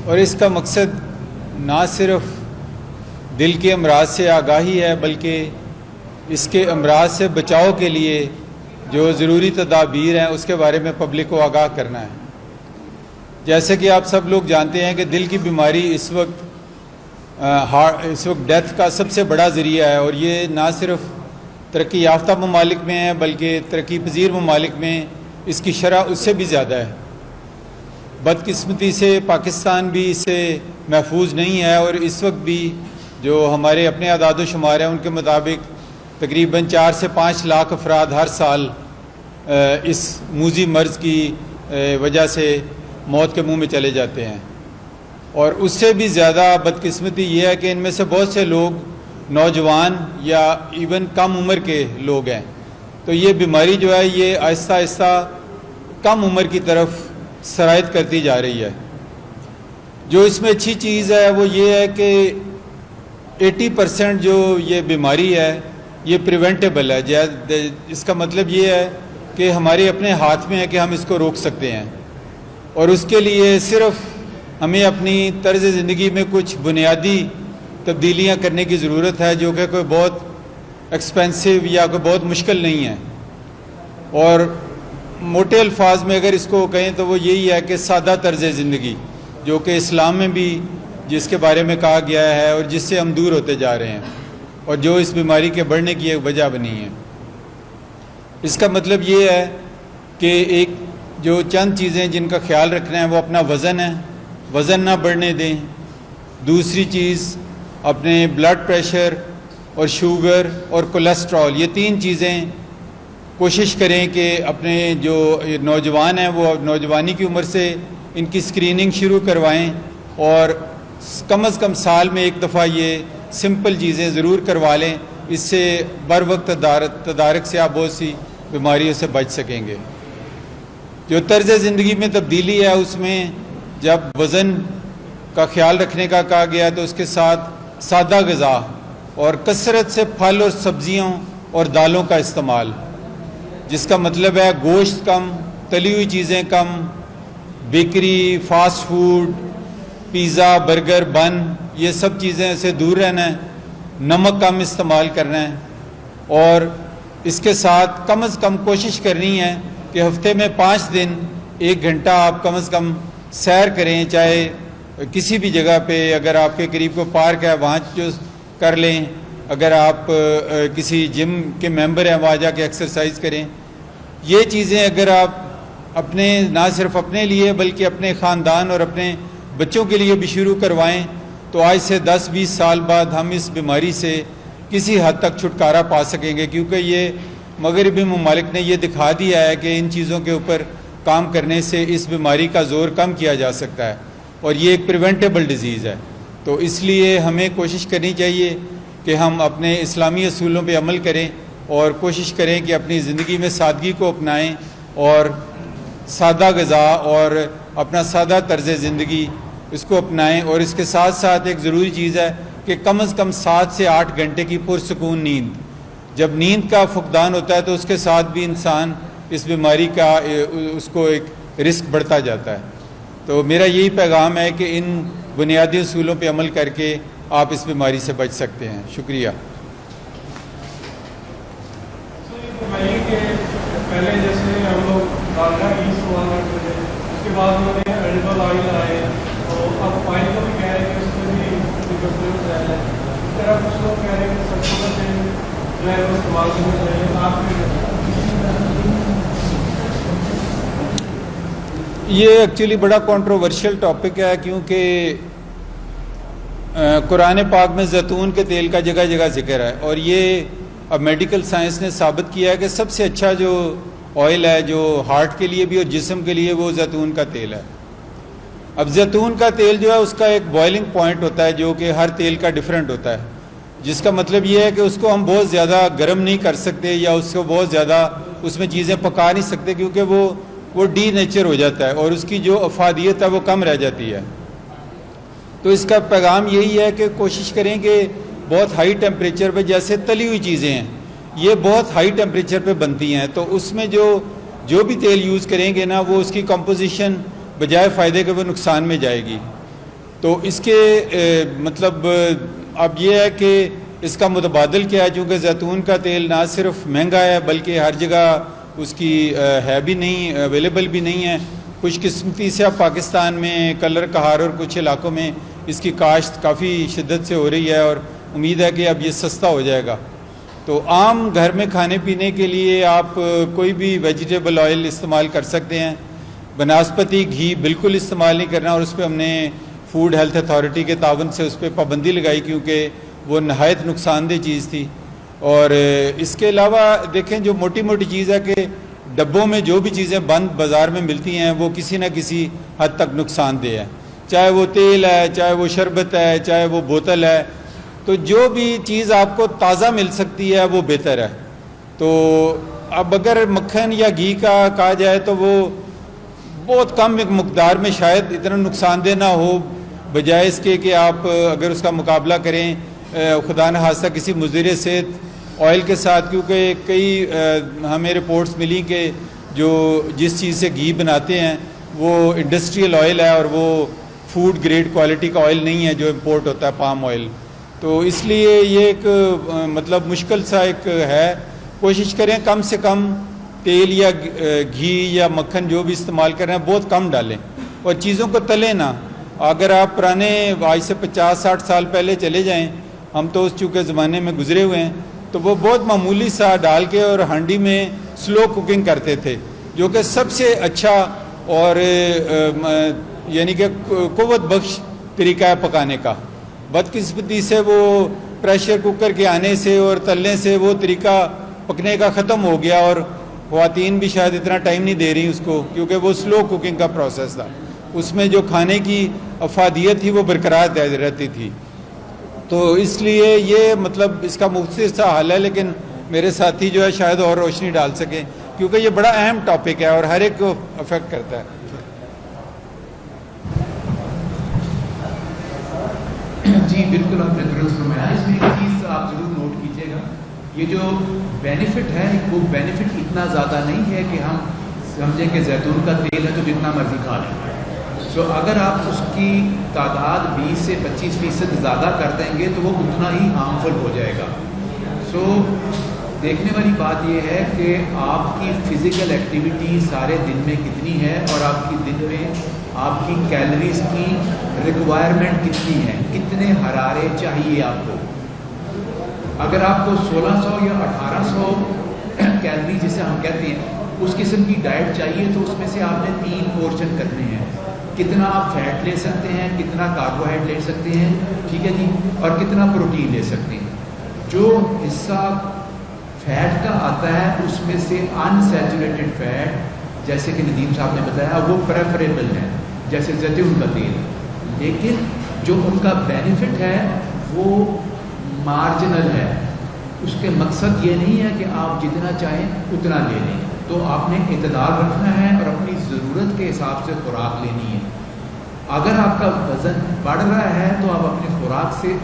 اور اس کا مقصد نہ صرف دل کے امراض سے آگاہی ہے بلکہ اس کے امراض سے بچاؤ کے لیے جو ضروری تدابیر ہیں اس کے بارے میں پبلک کو آگاہ کرنا ہے۔ جیسے کہ آپ سب لوگ جانتے ہیں کہ دل کی بیماری اس وقت ڈیتھ کا سب سے بڑا ذریعہ ہے، اور یہ نہ صرف ترقی یافتہ ممالک میں ہے بلکہ ترقی پذیر ممالک میں اس کی شرح اس سے بھی زیادہ ہے۔ بدقسمتی سے پاکستان بھی اس سے محفوظ نہیں ہے، اور اس وقت بھی جو ہمارے اپنے اعداد و شمار ہیں ان کے مطابق تقریباً 4 سے 5 لاکھ افراد ہر سال اس موذی مرض کی وجہ سے موت کے منہ میں چلے جاتے ہیں، اور اس سے بھی زیادہ بدقسمتی یہ ہے کہ ان میں سے بہت سے لوگ نوجوان یا ایون کم عمر کے لوگ ہیں۔ تو یہ بیماری جو ہے یہ آہستہ آہستہ کم عمر کی طرف سرایت کرتی جا رہی ہے۔ جو اس میں اچھی چیز ہے وہ یہ ہے کہ 80% جو یہ بیماری ہے یہ پریونٹیبل ہے۔ اس کا مطلب یہ ہے کہ ہمارے اپنے ہاتھ میں ہے کہ ہم اس کو روک سکتے ہیں، اور اس کے لیے صرف ہمیں اپنی طرز زندگی میں کچھ بنیادی تبدیلیاں کرنے کی ضرورت ہے، جو کہ کوئی بہت ایکسپینسو یا کوئی بہت مشکل نہیں ہے۔ اور موٹے الفاظ میں اگر اس کو کہیں تو وہ یہی ہے کہ سادہ طرز زندگی، جو کہ اسلام میں بھی جس کے بارے میں کہا گیا ہے اور جس سے ہم دور ہوتے جا رہے ہیں، اور جو اس بیماری کے بڑھنے کی ایک وجہ بنی ہے۔ اس کا مطلب یہ ہے کہ ایک جو چند چیزیں جن کا خیال رکھنا ہے وہ اپنا وزن ہے، وزن نہ بڑھنے دیں۔ دوسری چیز اپنے بلڈ پریشر اور شوگر اور کولیسٹرول، یہ 3 چیزیں کوشش کریں کہ اپنے جو نوجوان ہیں وہ نوجوانی کی عمر سے ان کی اسکریننگ شروع کروائیں، اور کم از کم سال میں ایک دفعہ یہ سمپل چیزیں ضرور کروا لیں۔ اس سے بر وقت تدارک سے آپ بہت سی بیماریوں سے بچ سکیں گے۔ جو طرز زندگی میں تبدیلی ہے اس میں جب وزن کا خیال رکھنے کا کہا گیا تو اس کے ساتھ سادہ غذا اور کثرت سے پھل اور سبزیوں اور دالوں کا استعمال، جس کا مطلب ہے گوشت کم، تلی ہوئی چیزیں کم، bakery, fast food, pizza, burger, bun, یہ سب چیزیں سے دور رہنا ہے، نمک کم استعمال کرنا ہے، اور اس کے ساتھ کم از کم کوشش کرنی ہے کہ ہفتے میں 5 دن 1 گھنٹہ آپ کم از کم سیر کریں، چاہے کسی بھی جگہ پہ، اگر آپ کے قریب کوئی پارک ہے وہاں جو کر لیں، اگر آپ کسی جم کے ممبر ہیں وہاں جا کے ایکسرسائز کریں۔ یہ چیزیں اگر آپ اپنے نہ صرف اپنے لیے بلکہ اپنے خاندان اور اپنے بچوں کے لیے بھی شروع کروائیں تو آج سے 10-20 سال بعد ہم اس بیماری سے کسی حد تک چھٹکارا پا سکیں گے، کیونکہ یہ مغربی ممالک نے یہ دکھا دیا ہے کہ ان چیزوں کے اوپر کام کرنے سے اس بیماری کا زور کم کیا جا سکتا ہے، اور یہ ایک پریونٹیبل ڈیزیز ہے۔ تو اس لیے ہمیں کوشش کرنی چاہیے کہ ہم اپنے اسلامی اصولوں پہ عمل کریں اور کوشش کریں کہ اپنی زندگی میں سادگی کو اپنائیں اور سادہ غذا اور اپنا سادہ طرز زندگی اس کو اپنائیں، اور اس کے ساتھ ساتھ ایک ضروری چیز ہے کہ کم از کم 7 سے 8 گھنٹے کی پرسکون نیند۔ جب نیند کا فقدان ہوتا ہے تو اس کے ساتھ بھی انسان اس بیماری کا اس کو ایک رسک بڑھتا جاتا ہے۔ تو میرا یہی پیغام ہے کہ ان بنیادی اصولوں پہ عمل کر کے آپ اس بیماری سے بچ سکتے ہیں۔ شکریہ۔ پہلے جیسے ہم لوگ ڈالڈا گھی استعمال کرتے تھے، اس کے بعد انہوں نے ایڈیبل آئل آئے، اور اب آئل کو بھی کہہ رہے ہیں کہ اس میں بھی ڈفرینس ہے۔ اس طرح کچھ لوگ کہہ رہے ہیں کہ سرسوں کا تیل جو ہے وہ استعمال کرنا چاہیے۔ آپ یہ ایکچولی بڑا کنٹروورشل ٹاپک ہے، کیونکہ قرآن پاک میں زیتون کے تیل کا جگہ جگہ ذکر ہے، اور یہ اب میڈیکل سائنس نے ثابت کیا ہے کہ سب سے اچھا جو آئل ہے جو ہارٹ کے لیے بھی اور جسم کے لیے وہ زیتون کا تیل ہے۔ اب زیتون کا تیل جو ہے اس کا ایک بوائلنگ پوائنٹ ہوتا ہے جو کہ ہر تیل کا ڈیفرنٹ ہوتا ہے، جس کا مطلب یہ ہے کہ اس کو ہم بہت زیادہ گرم نہیں کر سکتے یا اس کو بہت زیادہ اس میں چیزیں پکا نہیں سکتے، کیونکہ وہ ڈی نیچر ہو جاتا ہے اور اس کی جو افادیت ہے وہ کم رہ جاتی ہے۔ تو اس کا پیغام یہی ہے کہ کوشش کریں کہ بہت ہائی ٹیمپریچر پہ، جیسے تلی ہوئی چیزیں ہیں یہ بہت ہائی ٹیمپریچر پہ بنتی ہیں، تو اس میں جو بھی تیل یوز کریں گے نا وہ اس کی کمپوزیشن بجائے فائدے کے وہ نقصان میں جائے گی۔ تو اس کے مطلب اب یہ ہے کہ اس کا متبادل کیا ہے، چونکہ زیتون کا تیل نہ صرف مہنگا ہے بلکہ ہر جگہ اس کی ہے بھی نہیں، اویلیبل بھی نہیں ہے۔ خوش قسمتی سے اب پاکستان میں کلر کہار اور کچھ علاقوں میں اس کی کاشت کافی شدت سے ہو رہی ہے، اور امید ہے کہ اب یہ سستا ہو جائے گا۔ تو عام گھر میں کھانے پینے کے لیے آپ کوئی بھی ویجیٹیبل آئل استعمال کر سکتے ہیں، بناسپتی گھی بالکل استعمال نہیں کرنا، اور اس پہ ہم نے فوڈ ہیلتھ اتھارٹی کے تعاون سے اس پہ پابندی لگائی، کیونکہ وہ نہایت نقصان دہ چیز تھی۔ اور اس کے علاوہ دیکھیں جو موٹی موٹی چیز ہے کہ ڈبوں میں جو بھی چیزیں بند بازار میں ملتی ہیں وہ کسی نہ کسی حد تک نقصان دہ ہے، چاہے وہ تیل ہے، چاہے وہ شربت ہے، چاہے وہ بوتل ہے۔ تو جو بھی چیز آپ کو تازہ مل سکتی ہے وہ بہتر ہے۔ تو اب اگر مکھن یا گھی کا کہا جائے تو وہ بہت کم مقدار میں شاید اتنا نقصان دہ نہ ہو، بجائے اس کے کہ آپ اگر اس کا مقابلہ کریں خدا نہ خواستہ کسی مضر صحت آئل کے ساتھ، کیونکہ کئی ہمیں رپورٹس ملی کہ جس چیز سے گھی بناتے ہیں وہ انڈسٹریل آئل ہے، اور وہ فوڈ گریڈ کوالٹی کا آئل نہیں ہے جو امپورٹ ہوتا ہے، پام آئل۔ تو اس لیے یہ ایک مطلب مشکل سا ایک ہے۔ کوشش کریں کم سے کم تیل یا گھی یا مکھن جو بھی استعمال کر رہے ہیں بہت کم ڈالیں، اور چیزوں کو تلیں نہ۔ اگر آپ پرانے آج سے 50-60 سال پہلے چلے جائیں، ہم تو اس چونکہ زمانے میں گزرے ہوئے ہیں، تو وہ بہت معمولی سا ڈال کے اور ہانڈی میں سلو کوکنگ کرتے تھے، جو کہ سب سے اچھا اور یعنی کہ قوت بخش طریقہ ہے پکانے کا۔ بدقسمتی سے وہ پریشر کوکر کے آنے سے اور تلنے سے وہ طریقہ پکنے کا ختم ہو گیا، اور خواتین بھی شاید اتنا ٹائم نہیں دے رہی اس کو، کیونکہ وہ سلو کوکنگ کا پروسیس تھا، اس میں جو کھانے کی افادیت تھی وہ برقرار رہتی تھی۔ تو اس لیے یہ مطلب اس کا مختصر سا حل ہے، لیکن میرے ساتھی جو ہے شاید اور روشنی ڈال سکیں، کیونکہ یہ بڑا اہم ٹاپک ہے اور ہر ایک کو افیکٹ کرتا ہے۔ جی بالکل آپ نے درست فرمایا۔ اس میں ایک چیز آپ ضرور نوٹ کیجیے گا، یہ جو بینیفٹ ہے وہ بینیفٹ اتنا زیادہ نہیں ہے کہ ہم سمجھیں کہ زیتون کا تیل ہے تو جتنا مرضی کھا لیں۔ تو اگر آپ اس کی تعداد 20 سے 25% زیادہ کر دیں گے تو وہ اتنا ہی ہارمفل ہو جائے گا۔ سو دیکھنے والی بات یہ ہے کہ آپ کی فزیکل ایکٹیویٹی سارے دن میں کتنی ہے، اور آپ کی دن میں آپ کی کیلریز کی ریکوائرمنٹ کتنی ہے، کتنے حرارے چاہیے آپ کو۔ اگر آپ کو 1600 یا 1800 کیلری جسے ہم کہتے ہیں اس قسم کی ڈائٹ چاہیے، تو اس میں سے آپ نے 3 پورشن کرنے ہیں۔ کتنا آپ فیٹ لے سکتے ہیں، کتنا کاربوہائیڈریٹ لے سکتے ہیں، ٹھیک ہے جی، اور کتنا پروٹین لے سکتے ہیں۔ جو حصہ فیٹ کا آتا ہے اس میں سے انسیچوریٹڈ فیٹ، جیسے کہ ندیم صاحب نے بتایا، وہ پریفریبل ہے، جیسے زیتون کا تیل، لیکن جو ان کا بینیفٹ ہے وہ مارجنل ہے۔ اس کے مقصد یہ نہیں ہے کہ آپ جتنا چاہیں اتنا لے لیں، تو آپ نے اعتدال رکھنا ہے اور اپنی ضرورت کے حساب سے خوراک لینی ہے۔ اگر آپ کا وزن بڑھ رہا ہے تو آپ اپنی خوراک سے